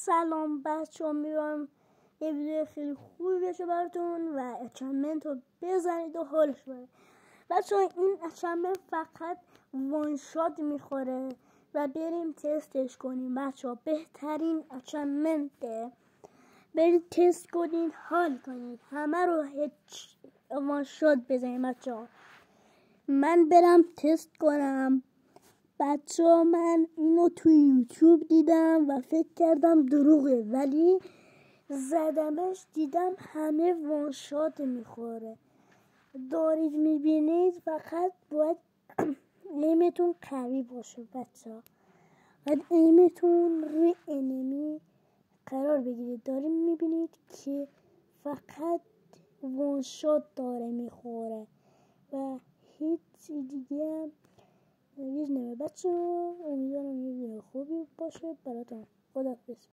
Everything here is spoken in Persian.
سلام بچه ها، میرم یه ویدیو خیلی خوبی بشه براتون و اچنمنت رو بزنید و حالش بره. بچه ها این اچنمنت فقط وان شات میخوره و بریم تستش کنیم. بچه ها بهترین اچنمنته، برید تست کنید، حال کنید، همه رو وان شات بزنید. بچه ها من برم تست کنم. بچه ها من اینو توی یوتیوب دیدم و فکر کردم دروغه، ولی زدمش دیدم همه وان شات میخوره. دارید میبینید، فقط باید ایمتون قوی باشه. بچه ها باید ایمتون روی انمی قرار بگیرید. دارید میبینید که فقط وان شات داره میخوره و هیچ دیگه هم بچه ها. امیدوارم یه ویدیو خوبی باشه براتون. خداحافظ.